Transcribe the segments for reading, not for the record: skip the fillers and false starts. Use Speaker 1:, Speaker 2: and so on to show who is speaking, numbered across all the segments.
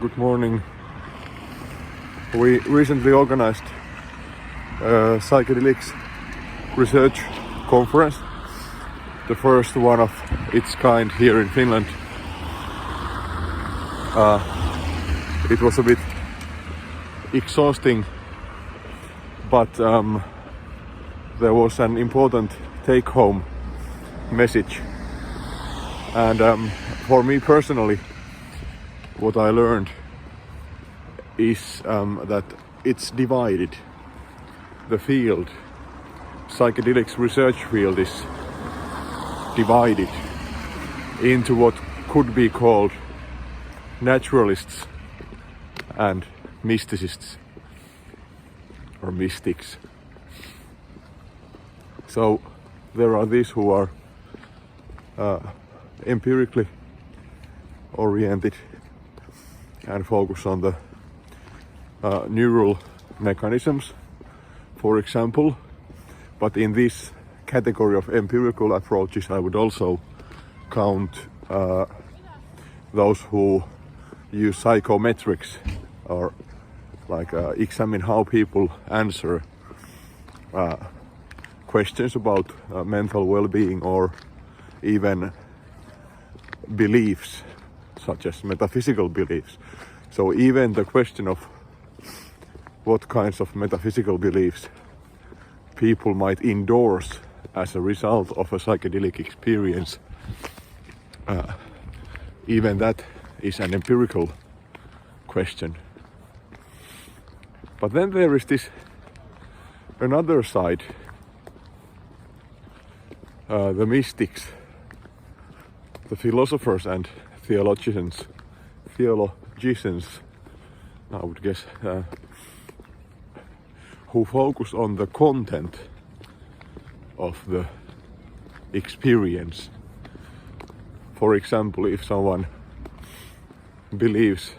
Speaker 1: Good morning. We recently organized a psychedelics research conference, the first one of its kind here in Finland. It was a bit exhausting, but there was an important take-home message. And for me personally, what I learned is that it's divided. The field, psychedelics research field, is divided into what could be called naturalists and mysticists or mystics. So there are these who are empirically oriented and focus on the neural mechanisms, for example. But in this category of empirical approaches, I would also count those who use psychometrics, or examine how people answer questions about mental well-being, or even beliefs, such as metaphysical beliefs. So even the question of what kinds of metaphysical beliefs people might endorse as a result of a psychedelic experience, even that is an empirical question. But then there is this another side, the mystics, the philosophers and theologians, I would guess, who focus on the content of the experience. For example, if someone believes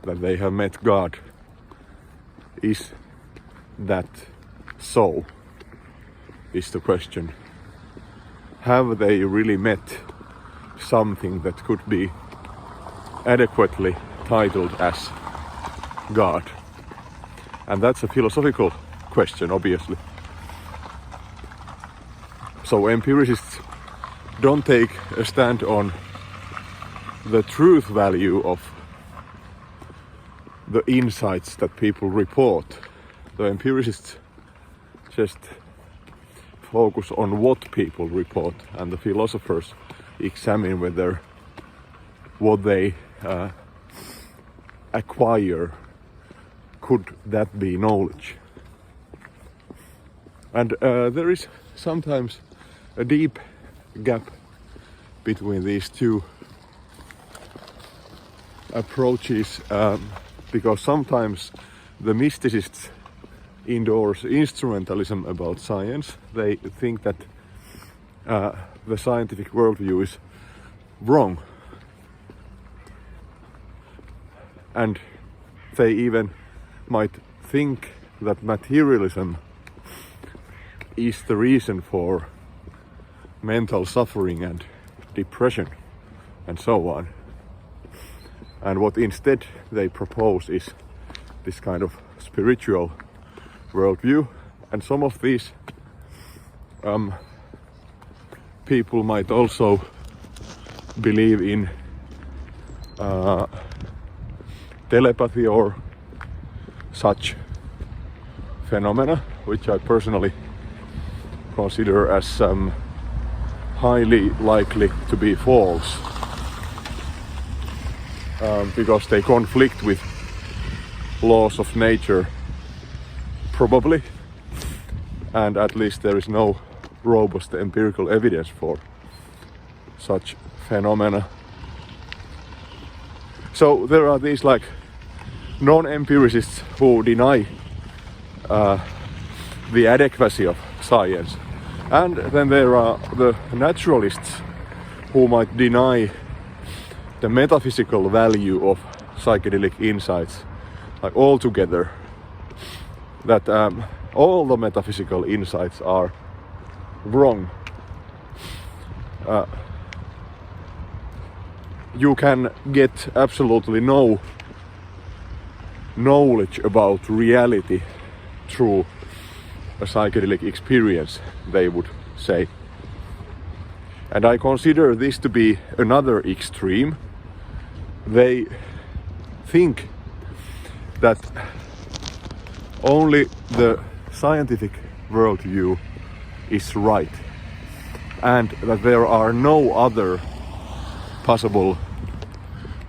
Speaker 1: that they have met God, is that so? Is the question. Have they really met something that could be adequately titled as God? And that's a philosophical question, obviously. So empiricists don't take a stand on the truth value of the insights that people report. The empiricists just focus on what people report, and the philosophers examine whether what they acquire, could that be knowledge? And there is sometimes a deep gap between these two approaches, because sometimes the mysticists endorse instrumentalism about science. They think that the scientific worldview is wrong, and they even might think that materialism is the reason for mental suffering and depression and so on. And what instead they propose is this kind of spiritual worldview. And some of these people might also believe in telepathy or such phenomena, which I personally consider as highly likely to be false, because they conflict with laws of nature, probably, and at least there is no robust empirical evidence for such phenomena. So there are these non-empiricists who deny the adequacy of science, and then there are the naturalists who might deny the metaphysical value of psychedelic insights altogether, that all the metaphysical insights are wrong. you can get absolutely no knowledge about reality through a psychedelic experience, they would say. And I consider this to be another extreme. They think that only the scientific worldview is right and that there are no other possible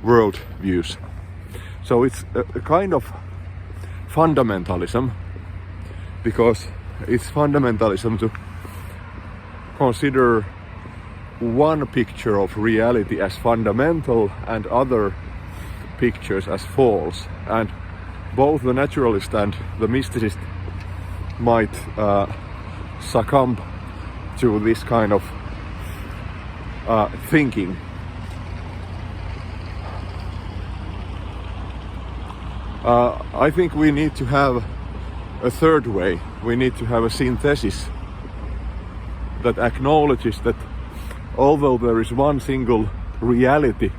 Speaker 1: worldviews. So it's a kind of fundamentalism, because it's fundamentalism to consider one picture of reality as fundamental and other pictures as false. And both the naturalist and the mysticist might succumb to this kind of thinking. I think we need to have a third way. We need to have a synthesis that acknowledges that although there is one single reality,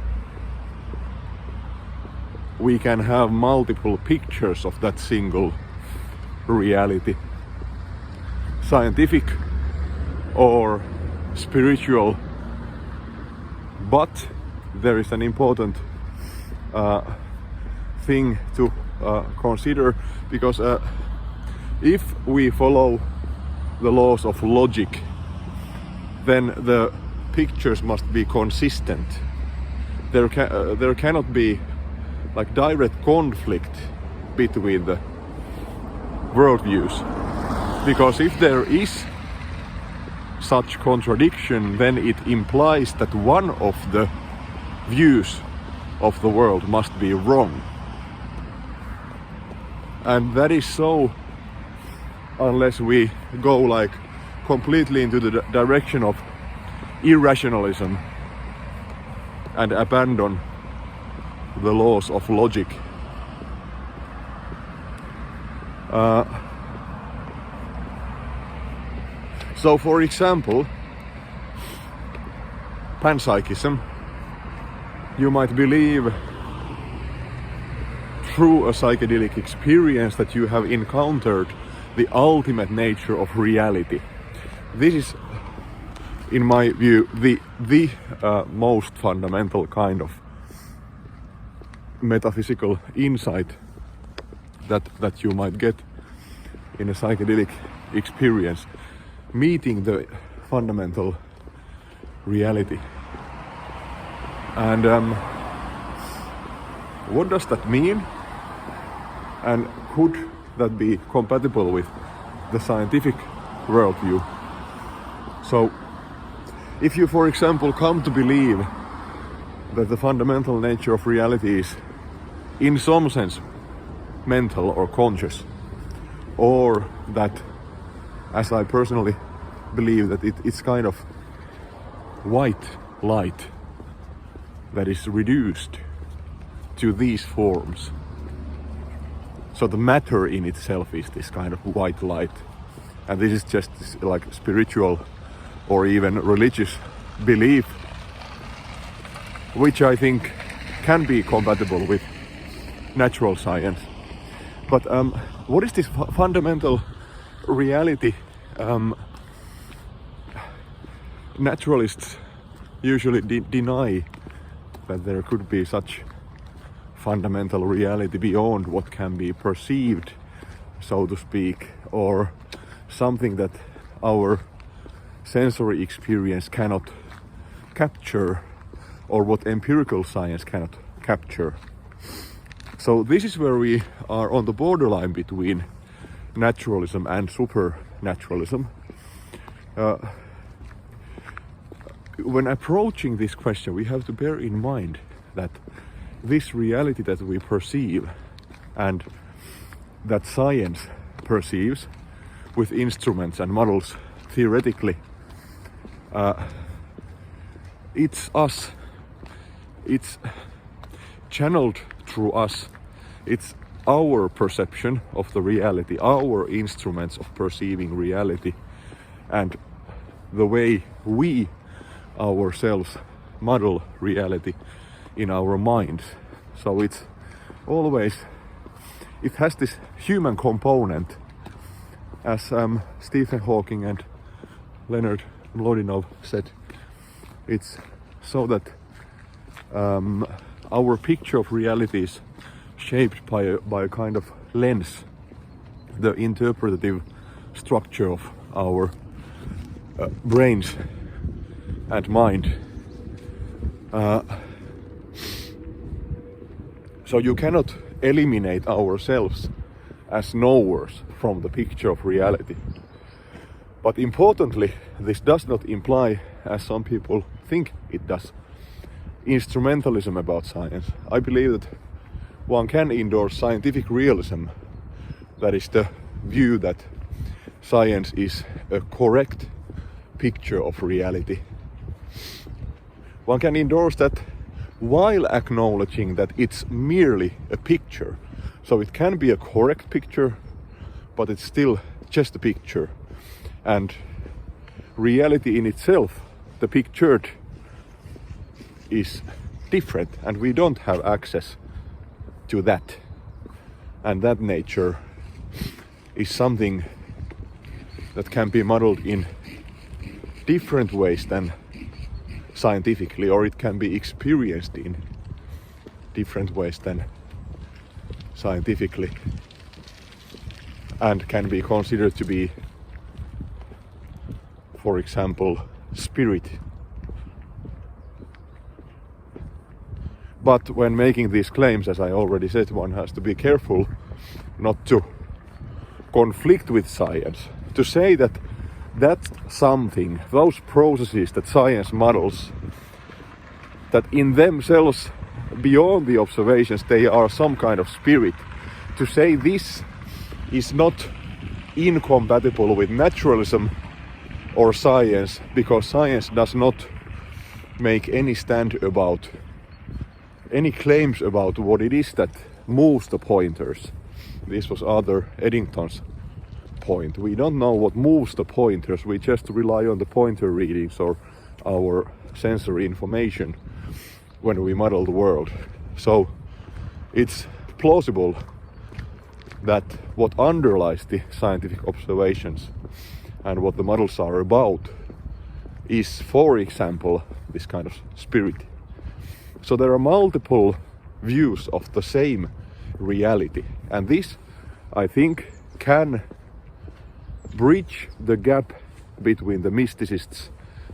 Speaker 1: we can have multiple pictures of that single reality, scientific or spiritual. But there is an important thing to consider, because if we follow the laws of logic, then the pictures must be consistent. There cannot be like direct conflict between the worldviews, because if there is such contradiction, then it implies that one of the views of the world must be wrong. And that is so unless we go like completely into the direction of irrationalism and abandon the laws of logic. So for example, panpsychism, you might believe through a psychedelic experience that you have encountered the ultimate nature of reality. This is, in my view, the most fundamental kind of metaphysical insight that you might get in a psychedelic experience, meeting the fundamental reality. And what does that mean? And could that be compatible with the scientific worldview? So, if you, for example, come to believe that the fundamental nature of reality is, in some sense, mental or conscious, or that, as I personally believe, that it's kind of white light that is reduced to these forms. So the matter in itself is this kind of white light, and this is just like spiritual or even religious belief, which I think can be compatible with natural science. But what is this fundamental reality? Naturalists usually deny that there could be such fundamental reality beyond what can be perceived, so to speak, or something that our sensory experience cannot capture, or what empirical science cannot capture. So this is where we are on the borderline between naturalism and supernaturalism. When approaching this question, we have to bear in mind that this reality that we perceive and that science perceives with instruments and models theoretically, it's us, it's channeled through us, it's our perception of the reality, our instruments of perceiving reality, and the way we ourselves model reality in our minds. So it's always, it has this human component, as Stephen Hawking and Leonard Mlodinov said. It's so that our picture of reality is shaped by a kind of lens, the interpretative structure of our brains and mind. So you cannot eliminate ourselves as knowers from the picture of reality. But importantly, this does not imply, as some people think it does, instrumentalism about science. I believe that one can endorse scientific realism. That is the view that science is a correct picture of reality. One can endorse that while acknowledging that it's merely a picture. So it can be a correct picture, but it's still just a picture. And reality in itself, the pictured, is different, and we don't have access to that. And that nature is something that can be modeled in different ways than scientifically, or it can be experienced in different ways than scientifically, and can be considered to be, for example, spirit. But when making these claims, as I already said, one has to be careful not to conflict with science. To say that that's something, those processes that science models, that in themselves, beyond the observations, they are some kind of spirit. To say this is not incompatible with naturalism or science, because science does not make any stand about any claims about what it is that moves the pointers. This was Arthur Eddington's point. We don't know what moves the pointers, we just rely on the pointer readings or our sensory information when we model the world. So it's plausible that what underlies the scientific observations and what the models are about is, for example, this kind of spirit. So there are multiple views of the same reality, and this, I think, can bridge the gap between the mysticists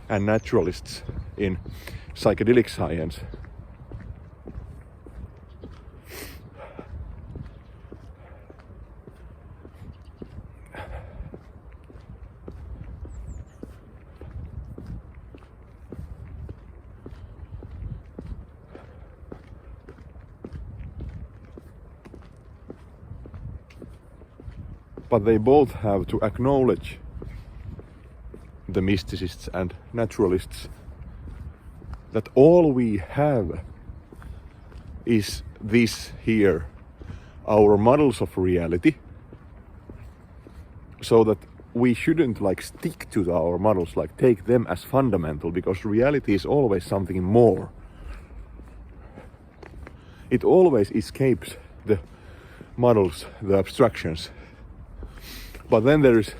Speaker 1: and naturalists in psychedelic science. But they both have to acknowledge, the mysticists and naturalists, that all we have is this here, our models of reality, so that we shouldn't stick to our models, take them as fundamental, because reality is always something more. It always escapes the models, the abstractions. But then there is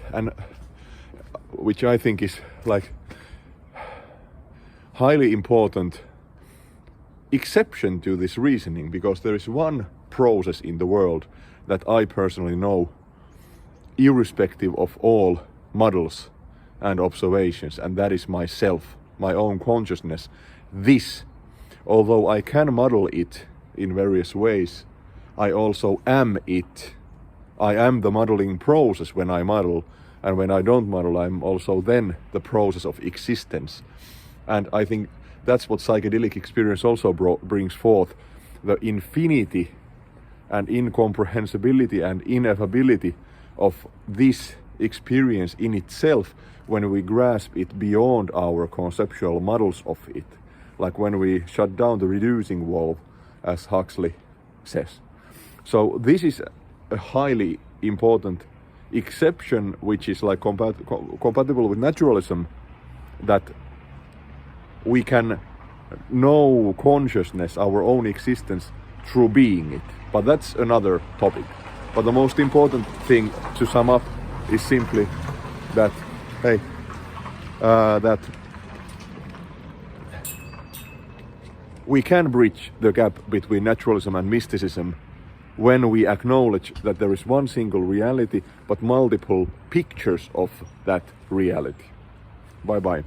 Speaker 1: which I think is highly important exception to this reasoning, because there is one process in the world that I personally know, irrespective of all models and observations, and that is myself, my own consciousness. This, although I can model it in various ways, I also am it. I am the modeling process when I model, and when I don't model, I'm also then the process of existence. And I think that's what psychedelic experience also brings forth, the infinity and incomprehensibility and ineffability of this experience in itself when we grasp it beyond our conceptual models of it, like when we shut down the reducing valve, as Huxley says. So this is a highly important exception, which is compatible with naturalism, that we can know consciousness, our own existence, through being it. But that's another topic. But the most important thing to sum up is simply that, that we can bridge the gap between naturalism and mysticism when we acknowledge that there is one single reality, but multiple pictures of that reality. Bye bye.